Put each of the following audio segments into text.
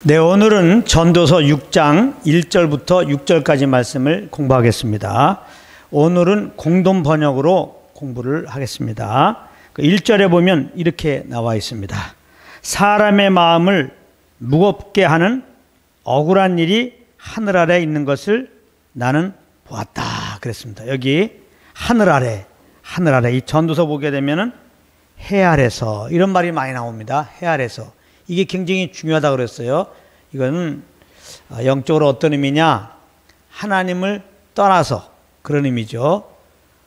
네, 오늘은 전도서 6장 1절부터 6절까지 말씀을 공부하겠습니다. 오늘은 공동 번역으로 공부를 하겠습니다. 1절에 보면 이렇게 나와 있습니다. 사람의 마음을 무겁게 하는 억울한 일이 하늘 아래 있는 것을 나는 보았다 그랬습니다. 여기 하늘 아래 이 전도서 보게 되면은 해 아래서 이런 말이 많이 나옵니다. 해 아래서. 이게 굉장히 중요하다고 그랬어요. 이거는 영적으로 어떤 의미냐? 하나님을 떠나서 그런 의미죠.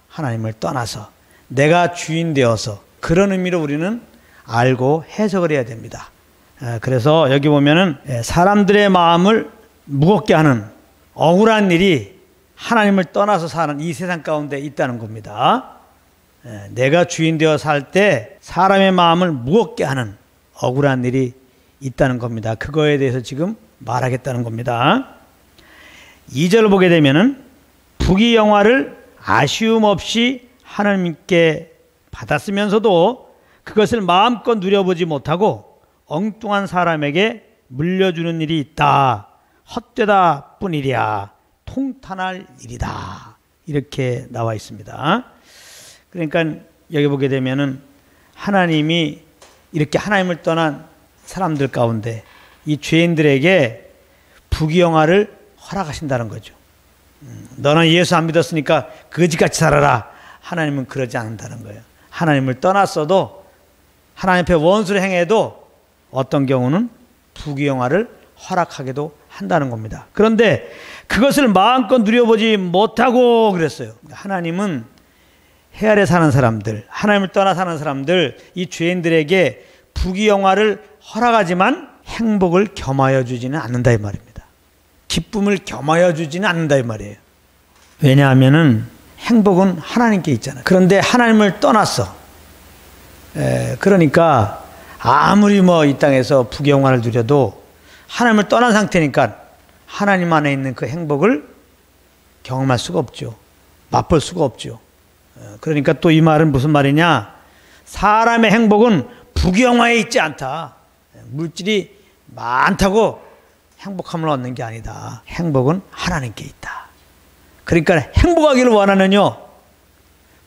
하나님을 떠나서 내가 주인 되어서 그런 의미로 우리는 알고 해석을 해야 됩니다. 그래서 여기 보면은 사람들의 마음을 무겁게 하는 억울한 일이 하나님을 떠나서 사는 이 세상 가운데 있다는 겁니다. 내가 주인 되어 살 때 사람의 마음을 무겁게 하는 억울한 일이 있다는 겁니다. 그거에 대해서 지금 말하겠다는 겁니다. 2절을 보게 되면은 부귀영화를 아쉬움 없이 하나님께 받았으면서도 그것을 마음껏 누려보지 못하고 엉뚱한 사람에게 물려주는 일이 있다. 헛되다 뿐이랴. 통탄할 일이다. 이렇게 나와 있습니다. 그러니까 여기 보게 되면은 하나님이 이렇게 하나님을 떠난 사람들 가운데 이 죄인들에게 부귀영화를 허락하신다는 거죠. 너는 예수 안 믿었으니까 거지같이 살아라. 하나님은 그러지 않는다는 거예요. 하나님을 떠났어도 하나님 앞에 원수를 행해도 어떤 경우는 부귀영화를 허락하기도 한다는 겁니다. 그런데 그것을 마음껏 누려보지 못하고 그랬어요. 하나님은 해 아래 사는 사람들, 하나님을 떠나 사는 사람들, 이 죄인들에게 부귀영화를 허락하지만 행복을 겸하여 주지는 않는다 이 말입니다. 기쁨을 겸하여 주지는 않는다 이 말이에요. 왜냐하면은 행복은 하나님께 있잖아요. 그런데 하나님을 떠났어. 그러니까 아무리 이 땅에서 부귀영화를 누려도 하나님을 떠난 상태니까 하나님 안에 있는 그 행복을 경험할 수가 없죠. 맛볼 수가 없죠. 그러니까 또 이 말은 무슨 말이냐? 사람의 행복은 부귀영화에 있지 않다. 물질이 많다고 행복함을 얻는 게 아니다. 행복은 하나님께 있다. 그러니까 행복하기를 원하면요,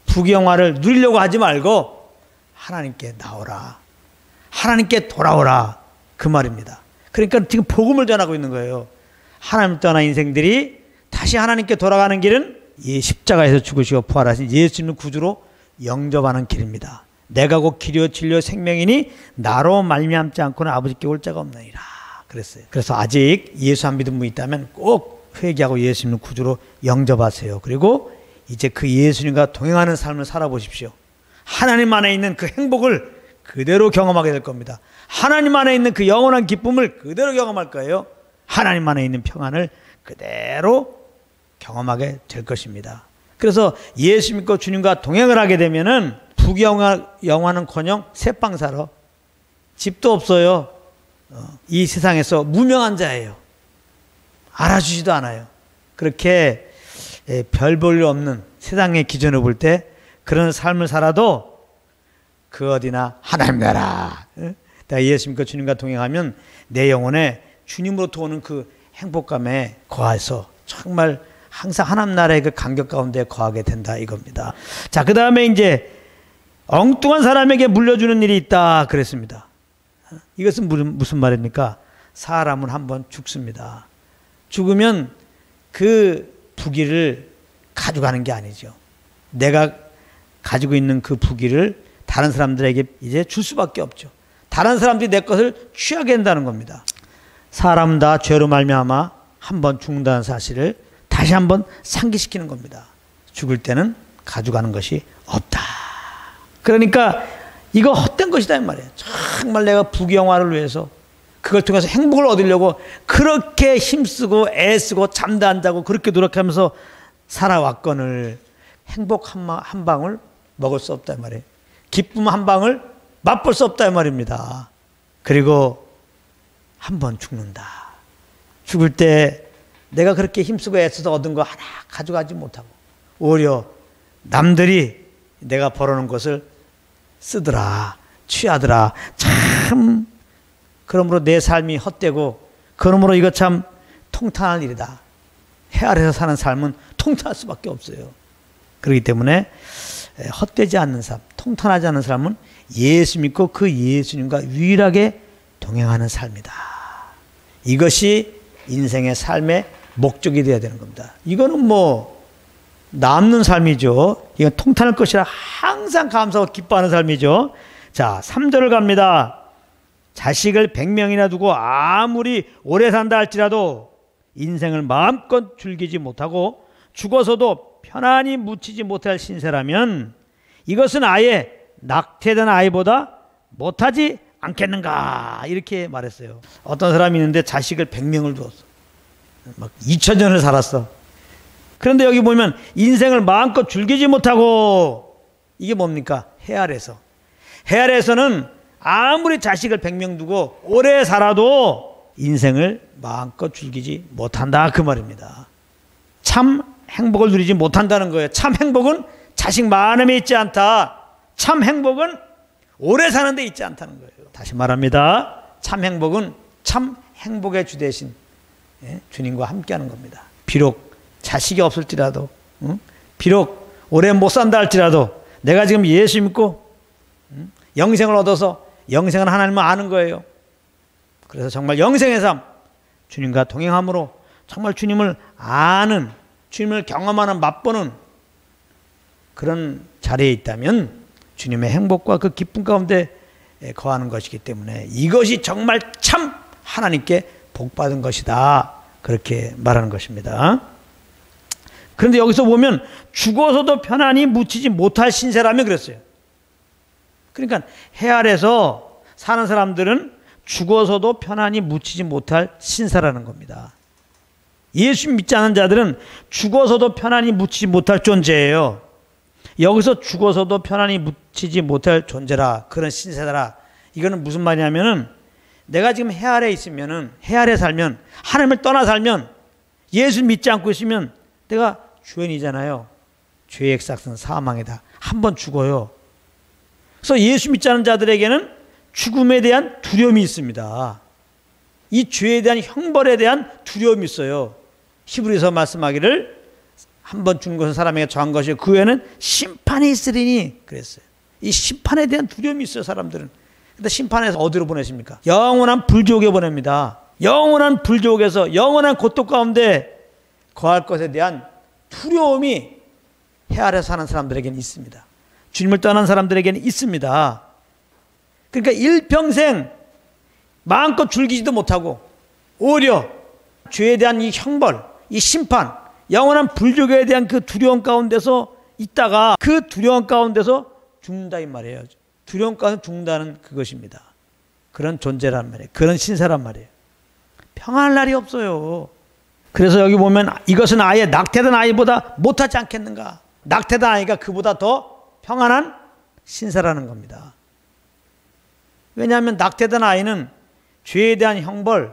부귀영화를 누리려고 하지 말고 하나님께 나오라. 하나님께 돌아오라. 그 말입니다. 그러니까 지금 복음을 전하고 있는 거예요. 하나님을 떠난 인생들이 다시 하나님께 돌아가는 길은 이 십자가에서 죽으시고 부활하신 예수님을 구주로 영접하는 길입니다. 내가 곧 길이요 진리요 생명이니 나로 말미암지 않고는 아버지께 올 자가 없느니라 그랬어요. 그래서 아직 예수 안 믿은 분이 있다면 꼭 회개하고 예수님을 구주로 영접하세요. 그리고 이제 그 예수님과 동행하는 삶을 살아보십시오. 하나님 안에 있는 그 행복을 그대로 경험하게 될 겁니다. 하나님 안에 있는 그 영원한 기쁨을 그대로 경험할 거예요. 하나님 안에 있는 평안을 그대로 경험하게 될 것입니다. 그래서 예수 믿고 주님과 동행을 하게 되면은 부귀영화는커녕 새빵 살아. 집도 없어요. 이 세상에서 무명한 자예요. 알아주지도 않아요. 그렇게 별 볼 일 없는 세상의 기준을 볼 때 그런 삶을 살아도 그 어디나 하나님 나라. 내가 예수 믿고 주님과 동행하면 내 영혼에 주님으로부터 오는 그 행복감에 거해서 정말 항상 하나님 나라의 그 감격 가운데 거하게 된다 이겁니다. 자, 그 다음에 이제 엉뚱한 사람에게 물려주는 일이 있다 그랬습니다. 이것은 무슨 말입니까? 사람은 한번 죽습니다. 죽으면 그 부귀를 가져가는 게 아니죠. 내가 가지고 있는 그 부귀를 다른 사람들에게 이제 줄 수밖에 없죠. 다른 사람들이 내 것을 취하게 한다는 겁니다. 사람은 다 죄로 말미암아 한번 죽는다는 사실을 다시 한번 상기시키는 겁니다. 죽을 때는 가져가는 것이 없다. 그러니까 이거 헛된 것이다 이 말이에요. 정말 내가 부귀영화를 위해서 그걸 통해서 행복을 얻으려고 그렇게 힘쓰고 애쓰고 잠도 안 자고 그렇게 노력하면서 살아왔거늘 행복 한 방울 먹을 수 없다 이 말이에요. 기쁨 한 방울 맛볼 수 없다 이 말입니다. 그리고 한 번 죽는다. 죽을 때 내가 그렇게 힘쓰고 애써서 얻은 거 하나 가져가지 못하고 오히려 남들이 내가 벌어놓은 것을 쓰더라, 취하더라. 참 그러므로 내 삶이 헛되고 그러므로 이거 참 통탄할 일이다. 해 아래서 사는 삶은 통탄할 수밖에 없어요. 그렇기 때문에 헛되지 않는 삶, 통탄하지 않는 삶은 예수 믿고 그 예수님과 유일하게 동행하는 삶이다. 이것이 인생의 삶의 목적이 되어야 되는 겁니다. 이거는 뭐 남는 삶이죠. 이건 통탄할 것이라 항상 감사하고 기뻐하는 삶이죠. 자, 3절을 갑니다. 자식을 100명이나 두고 아무리 오래 산다 할지라도 인생을 마음껏 즐기지 못하고 죽어서도 편안히 묻히지 못할 신세라면 이것은 아예 낙태된 아이보다 못하지 않겠는가, 이렇게 말했어요. 어떤 사람이 있는데 자식을 100명을 두었어. 막 2000년을 살았어. 그런데 여기 보면 인생을 마음껏 즐기지 못하고, 이게 뭡니까? 해 아래서. 해 아래에서는 아무리 자식을 100명 두고 오래 살아도 인생을 마음껏 즐기지 못한다, 그 말입니다. 참 행복을 누리지 못한다는 거예요. 참 행복은 자식 많음에 있지 않다. 참 행복은 오래 사는 데 있지 않다는 거예요. 다시 말합니다. 참 행복은 참 행복의 주 대신 주님과 함께하는 겁니다. 비록 자식이 없을지라도, 비록 오래 못 산다 할지라도 내가 지금 예수 믿고 영생을 얻어서 영생은 하나님을 아는 거예요. 그래서 정말 영생의 삶, 주님과 동행함으로 정말 주님을 아는, 주님을 경험하는, 맛보는 그런 자리에 있다면 주님의 행복과 그 기쁨 가운데 거하는 것이기 때문에 이것이 정말 참 하나님께 복받은 것이다, 그렇게 말하는 것입니다. 그런데 여기서 보면 죽어서도 편안히 묻히지 못할 신세라며 그랬어요. 그러니까 해 아래서 사는 사람들은 죽어서도 편안히 묻히지 못할 신세라는 겁니다. 예수 믿지 않은 자들은 죽어서도 편안히 묻히지 못할 존재예요. 여기서 죽어서도 편안히 묻히지 못할 존재라, 그런 신세다. 이거는 무슨 말이냐면은 내가 지금 해 아래에 있으면은, 해 아래 살면, 하나님을 떠나 살면, 예수 믿지 않고 있으면 내가 죄인이잖아요. 죄의 삭은 사망이다. 한 번 죽어요. 그래서 예수 믿지 않은 자들에게는 죽음에 대한 두려움이 있습니다. 이 죄에 대한 형벌에 대한 두려움이 있어요. 히브리서 말씀하기를 한 번 죽는 것은 사람에게 정한 것이요 그 후에는 심판이 있으리니 그랬어요. 이 심판에 대한 두려움이 있어요, 사람들은. 근데 심판에서 어디로 보내십니까? 영원한 불지옥에 보냅니다. 영원한 불지옥에서 영원한 고통 가운데 거할 것에 대한 두려움이 해 아래 사는 사람들에게는 있습니다. 주님을 떠난 사람들에게는 있습니다. 그러니까 일평생 마음껏 즐기지도 못하고 오히려 죄에 대한 이 형벌, 이 심판, 영원한 불지옥에 대한 그 두려움 가운데서 있다가 그 두려움 가운데서 죽는다, 이 말이에요. 두려움 가운데 죽는다는 그것입니다. 그런 존재란 말이에요. 그런 신세란 말이에요. 평안할 날이 없어요. 그래서 여기 보면 이것은 아예 낙태된 아이보다 못하지 않겠는가. 낙태된 아이가 그보다 더 평안한 신세라는 겁니다. 왜냐하면 낙태된 아이는 죄에 대한 형벌로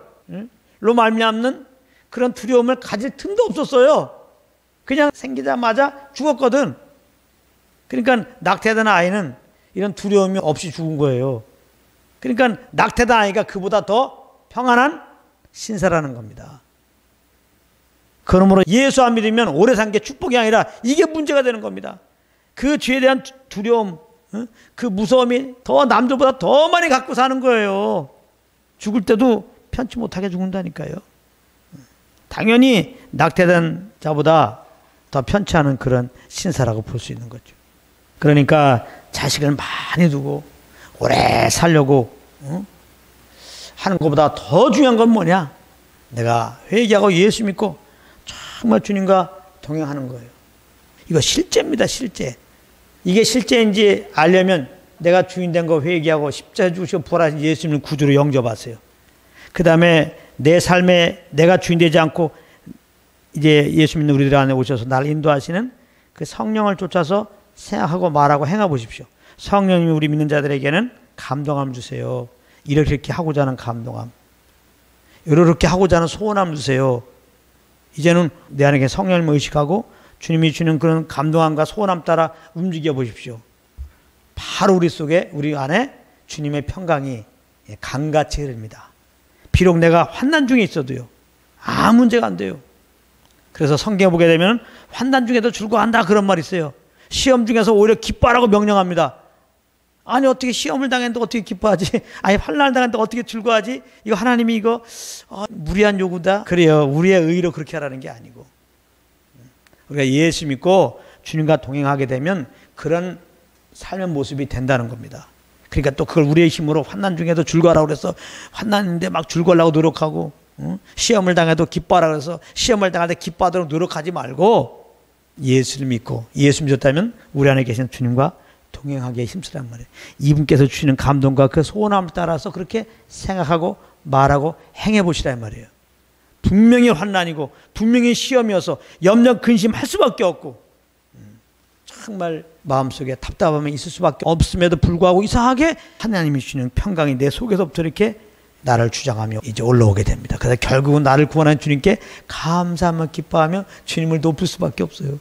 말미암는 그런 두려움을 가질 틈도 없었어요. 그냥 생기자마자 죽었거든. 그러니까 낙태된 아이는 이런 두려움이 없이 죽은 거예요. 그러니까 낙태된 아이가 그보다 더 평안한 신세라는 겁니다. 그러므로 예수 안 믿으면 오래 산 게 축복이 아니라 이게 문제가 되는 겁니다. 그 죄에 대한 두려움, 그 무서움이 더 남들보다 더 많이 갖고 사는 거예요. 죽을 때도 편치 못하게 죽는다니까요. 당연히 낙태된 자보다 더 편치 않은 그런 신세라고 볼 수 있는 거죠. 그러니까 자식을 많이 두고 오래 살려고 하는 것보다 더 중요한 건 뭐냐? 내가 회개하고 예수 믿고 정말 주님과 동행하는 거예요. 이거 실제입니다, 실제. 이게 실제인지 알려면 내가 주인 된 거 회개하고 십자가에 죽으시고 부활하신 예수님을 구주로 영접하세요. 그 다음에 내 삶에 내가 주인 되지 않고 이제 예수 믿는 우리들 안에 오셔서 나를 인도하시는 그 성령을 쫓아서 생각하고 말하고 행해 보십시오. 성령님이 우리 믿는 자들에게는 감동함을 주세요. 이렇게 하고자 하는 감동함, 이렇게 하고자 하는 소원함을 주세요. 이제는 내 안에 성령님을 의식하고 주님이 주는 그런 감동함과 소원함 따라 움직여 보십시오. 바로 우리 속에, 우리 안에 주님의 평강이 강같이 흐릅니다. 비록 내가 환난 중에 있어도요, 아무 문제가 안 돼요. 그래서 성경에 보게 되면 환난 중에도 즐거워한다 그런 말이 있어요. 시험 중에서 오히려 기뻐하라고 명령합니다. 아니 어떻게 시험을 당했는데 어떻게 기뻐하지? 아니 환난을 당했는데 어떻게 즐거워하지? 이거 하나님이 이거 무리한 요구다. 그래요. 우리의 의로 그렇게 하라는 게 아니고, 우리가 예수 믿고 주님과 동행하게 되면 그런 삶의 모습이 된다는 겁니다. 그러니까 또 그걸 우리의 힘으로 환난 중에도 즐거워하라고 그래서 환난인데 막 즐거우려고 노력하고, 시험을 당해도 기뻐하라고 해서 시험을 당할 때 기뻐하도록 노력하지 말고 예수를 믿고, 예수 믿었다면 우리 안에 계신 주님과 동행하기에 힘쓰란 말이에요. 이분께서 주시는 감동과 그 소원함을 따라서 그렇게 생각하고 말하고 행해 보시란 말이에요. 분명히 환난이고 분명히 시험이어서 염려 근심할 수밖에 없고, 정말 마음속에 답답함이 있을 수밖에 없음에도 불구하고 이상하게 하나님이 주시는 평강이 내 속에서부터 이렇게 나를 주장하며 이제 올라오게 됩니다. 그래서 결국은 나를 구원한 주님께 감사하며 기뻐하며 주님을 높일 수밖에 없어요.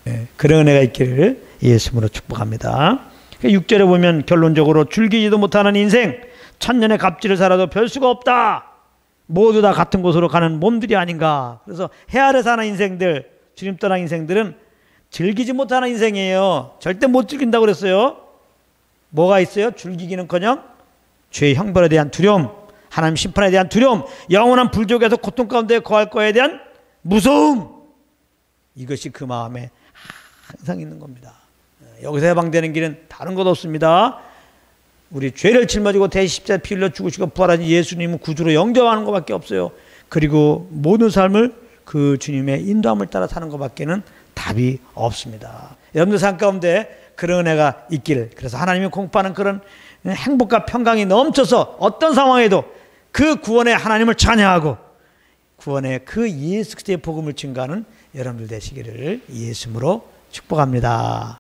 네, 그런 은혜가 있기를 예수님으로 축복합니다. 6절에 보면 결론적으로 즐기지도 못하는 인생, 천년의 갑질을 살아도 별 수가 없다. 모두 다 같은 곳으로 가는 몸들이 아닌가. 그래서 해 아래 사는 인생들, 주님 떠난 인생들은 즐기지 못하는 인생이에요. 절대 못 즐긴다고 그랬어요. 뭐가 있어요? 즐기기는커녕 죄의 형벌에 대한 두려움, 하나님 심판에 대한 두려움, 영원한 불족에서 고통 가운데 거할 거에 대한 무서움, 이것이 그 마음에 항상 있는 겁니다. 여기서 해방되는 길은 다른 것 없습니다. 우리 죄를 짊어지고 대십자에 피 흘려 죽으시고 부활하신 예수님은 구주로 영접하는 것밖에 없어요. 그리고 모든 삶을 그 주님의 인도함을 따라 사는 것밖에는 답이 없습니다. 여러분들 삶 가운데 그런 은혜가 있기를, 그래서 하나님이 공포하는 그런 행복과 평강이 넘쳐서 어떤 상황에도 그 구원의 하나님을 찬양하고 구원의 그 예수 그리스도의 복음을 증거하는 여러분들 되시기를 예수님으로 축복합니다.